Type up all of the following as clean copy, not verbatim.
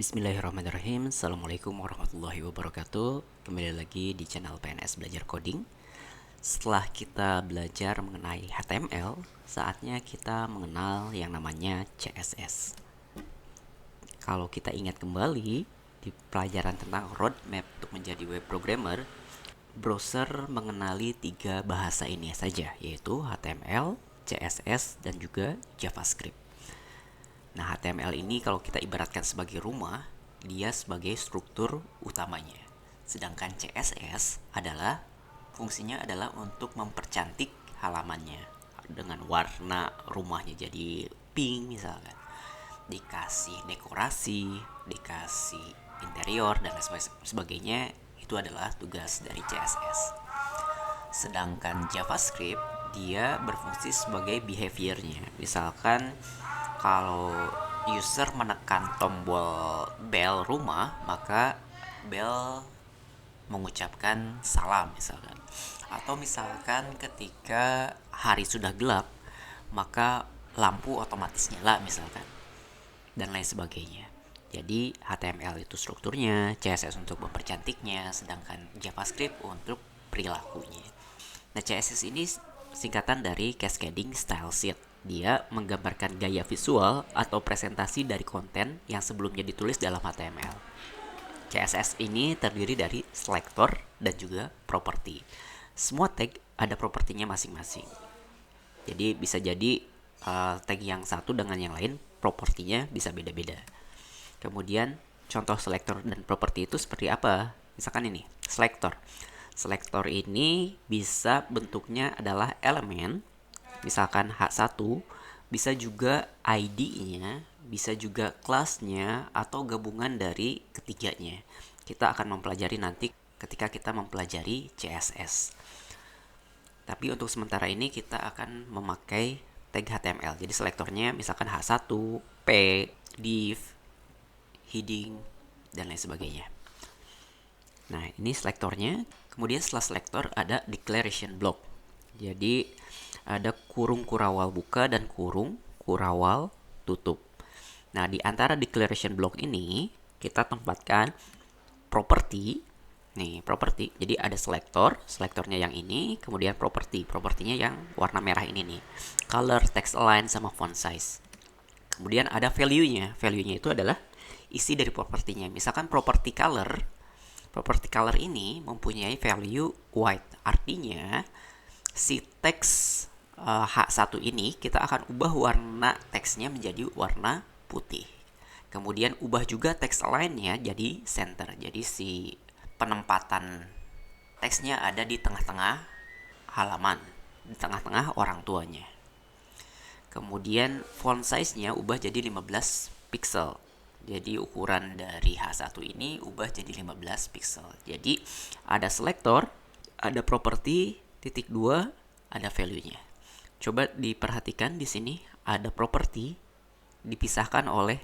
Bismillahirrahmanirrahim. Assalamualaikum warahmatullahi wabarakatuh. Kembali lagi di channel PNS Belajar Coding. Setelah kita belajar mengenai HTML, saatnya kita mengenal yang namanya CSS. Kalau kita ingat kembali di pelajaran tentang roadmap untuk menjadi web programmer, browser mengenali 3 bahasa ini saja, yaitu HTML, CSS, dan juga JavaScript. Nah, HTML ini kalau kita ibaratkan sebagai rumah, dia sebagai struktur utamanya. Sedangkan CSS adalah fungsinya adalah untuk mempercantik halamannya dengan warna rumahnya jadi pink misalkan. Dikasih dekorasi, dikasih interior dan lain sebagainya, itu adalah tugas dari CSS. Sedangkan JavaScript dia berfungsi sebagai behaviornya. Misalkan kalau user menekan tombol bell rumah, maka bell mengucapkan salam misalkan. Atau misalkan ketika hari sudah gelap, maka lampu otomatis nyala misalkan. Dan lain sebagainya. Jadi HTML itu strukturnya, CSS untuk mempercantiknya, sedangkan JavaScript untuk perilakunya. Nah, CSS ini singkatan dari Cascading Style Sheet. Dia menggambarkan gaya visual atau presentasi dari konten yang sebelumnya ditulis dalam HTML. CSS ini terdiri dari selector dan juga property. Semua tag ada propertinya masing-masing. Jadi bisa jadi tag yang satu dengan yang lain propertinya bisa beda-beda. Kemudian contoh selector dan properti itu seperti apa? Misalkan ini, selector. Selector ini bisa bentuknya adalah elemen, misalkan H1, bisa juga ID-nya, bisa juga kelasnya, atau gabungan dari ketiganya. Kita akan mempelajari nanti ketika kita mempelajari CSS. Tapi untuk sementara ini kita akan memakai tag HTML. Jadi selektornya misalkan H1, P, div, heading, dan lain sebagainya. Nah, ini selektornya. Kemudian setelah selektor ada declaration block. Jadi ada kurung kurawal buka dan kurung kurawal tutup. Nah, di antara declaration block ini kita tempatkan property. Nih, property. Jadi ada selektor, selektornya yang ini, kemudian property. Propertinya yang warna merah ini nih. Color, text align, sama font size. Kemudian ada value-nya. Value-nya itu adalah isi dari propertinya. Misalkan property color. Property color ini mempunyai value white. Artinya si teks H1 ini kita akan ubah warna teksnya menjadi warna putih. Kemudian ubah juga teks lainnya jadi center. Jadi si penempatan teksnya ada di tengah-tengah halaman, di tengah-tengah orang tuanya. Kemudian font size-nya ubah jadi 15 pixel. Jadi ukuran dari H1 ini ubah jadi 15 pixel. Jadi ada selector, ada property, titik 2, ada value-nya. Coba diperhatikan di sini ada property dipisahkan oleh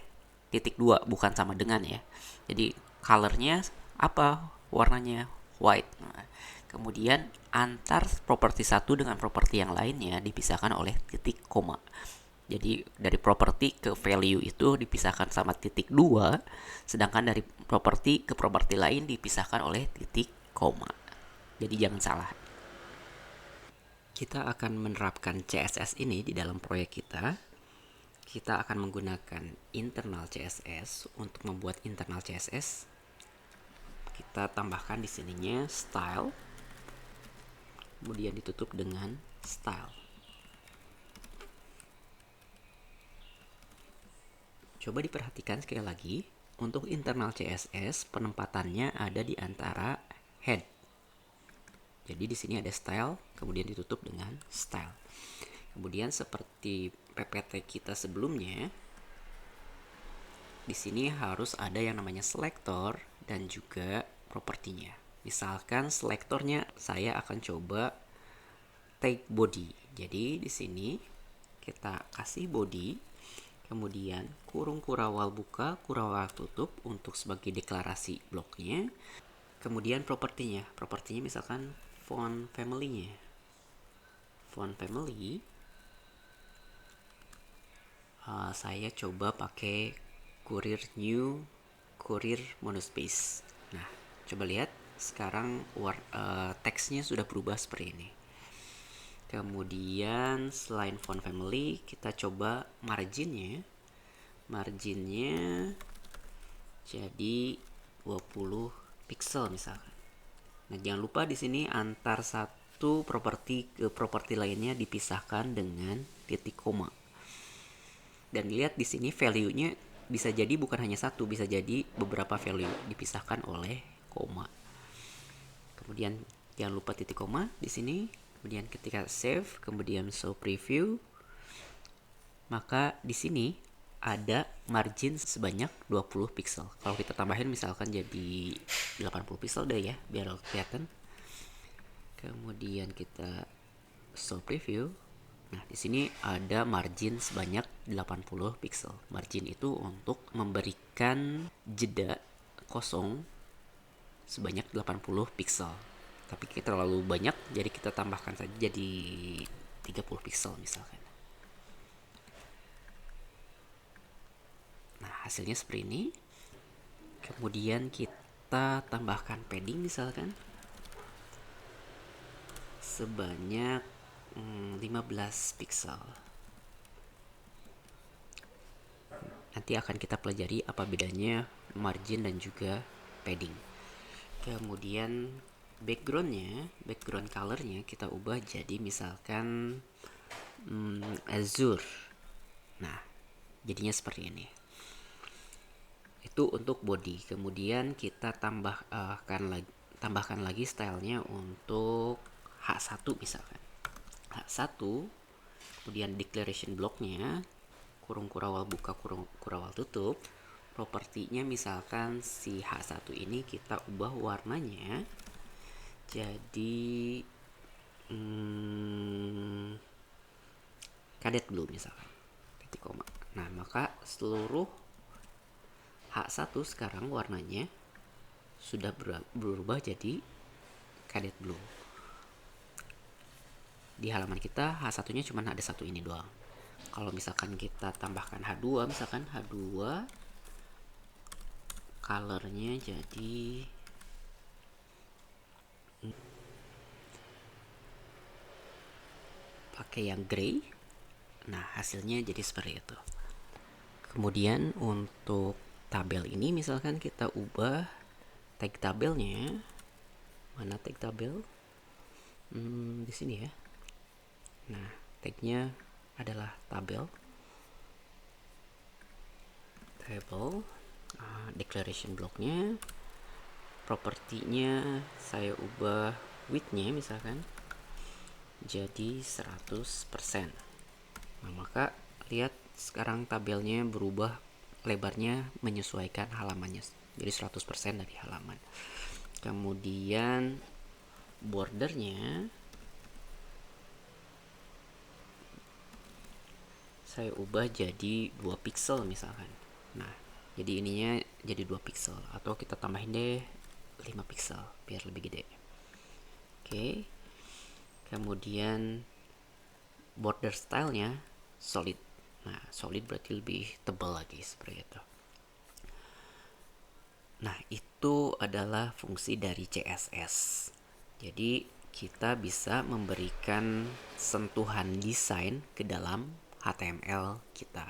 titik 2, bukan sama dengan ya. Jadi color-nya apa? Warnanya white. Nah, kemudian antar properti satu dengan properti yang lainnya dipisahkan oleh titik koma. Jadi dari properti ke value itu dipisahkan sama titik 2, sedangkan dari properti ke properti lain dipisahkan oleh titik koma. Jadi jangan salah. Kita akan menerapkan CSS ini di dalam proyek kita. Kita akan menggunakan internal CSS untuk membuat internal CSS. Kita tambahkan di sininya style, kemudian ditutup dengan style. Coba diperhatikan sekali lagi, untuk internal CSS penempatannya ada di antara head. Jadi di sini ada style, kemudian ditutup dengan style. Kemudian seperti PPT kita sebelumnya, di sini harus ada yang namanya selector dan juga propertinya. Misalkan selektornya saya akan coba tag body. Jadi di sini kita kasih body, kemudian kurung kurawal buka, kurawal tutup untuk sebagai deklarasi bloknya. Kemudian propertinya. Propertinya misalkan font family-nya. Font family saya coba pakai Courier New kurir monospace. Nah, coba lihat sekarang teksnya sudah berubah seperti ini. Kemudian selain font family, kita coba marginnya. Marginnya jadi 20 pixel misalkan. Nah, jangan lupa di sini antar satu properti ke properti lainnya dipisahkan dengan titik koma. Dan lihat di sini value-nya bisa jadi bukan hanya satu, bisa jadi beberapa value dipisahkan oleh koma. Kemudian jangan lupa titik koma di sini. Kemudian ketika save, kemudian show preview, maka di sini ada margin sebanyak 20 pixel. Kalau kita tambahin misalkan jadi 80 pixel deh ya, biar kelihatan. Kemudian kita show preview. Nah, di sini ada margin sebanyak 80 pixel. Margin itu untuk memberikan jeda kosong sebanyak 80 pixel. Tapi kita terlalu banyak, jadi kita tambahkan saja jadi 30 pixel misalkan. Nah, hasilnya seperti ini. Kemudian kita tambahkan padding misalkan sebanyak 15 pixel. Nanti akan kita pelajari apa bedanya margin dan juga padding. Kemudian background colornya kita ubah jadi misalkan azure. Nah, jadinya seperti ini. Itu untuk body. Kemudian kita tambahkan lagi stylenya untuk H1 misalkan. H1, kemudian declaration blocknya kurung kurawal buka kurung kurawal tutup. Propertinya misalkan si H1 ini kita ubah warnanya jadi cadet blue misalkan, titik koma. Nah, maka seluruh H1 sekarang warnanya sudah berubah jadi cadet blue. Di halaman kita H1-nya cuma ada satu ini doang. Kalau misalkan kita tambahkan H2, misalkan H2 colornya jadi pakai yang gray. Nah, hasilnya jadi seperti itu. Kemudian untuk tabel ini misalkan kita ubah tag tabelnya. Mana tag tabel? Di sini ya. Nah, tagnya adalah tabel. Declaration blocknya, propertinya saya ubah widthnya misalkan jadi 100%. Nah, maka lihat sekarang tabelnya berubah, lebarnya menyesuaikan halamannya jadi 100% dari halaman. Kemudian bordernya saya ubah jadi 2 pixel misalkan. Nah, jadi ininya jadi 2 pixel, atau kita tambahin deh 5 pixel biar lebih gede. Oke. Kemudian border stylenya solid. Nah, solid berarti lebih tebal lagi seperti itu. Nah, itu adalah fungsi dari CSS. Jadi kita bisa memberikan sentuhan desain ke dalam HTML kita.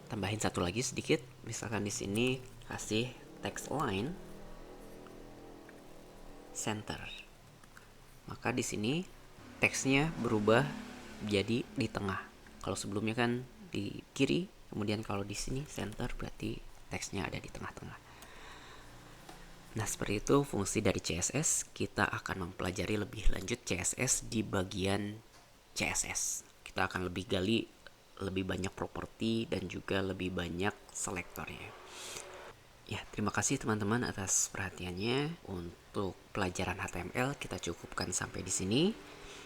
Tambahin satu lagi sedikit, misalkan di sini kasih text line center. Maka di sini teksnya berubah jadi di tengah. Kalau sebelumnya kan di kiri, kemudian kalau di sini center berarti teksnya ada di tengah-tengah. Nah, seperti itu fungsi dari CSS. Kita akan mempelajari lebih lanjut CSS di bagian CSS. Kita akan lebih gali lebih banyak properti dan juga lebih banyak selektornya. Ya, terima kasih teman-teman atas perhatiannya. Untuk pelajaran HTML kita cukupkan sampai di sini.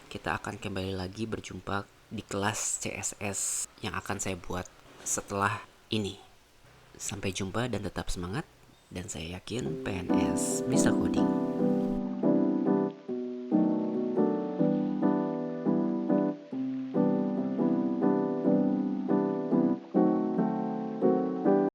Kita akan kembali lagi berjumpa di kelas CSS yang akan saya buat setelah ini. Sampai jumpa dan tetap semangat. Dan saya yakin PNS bisa coding.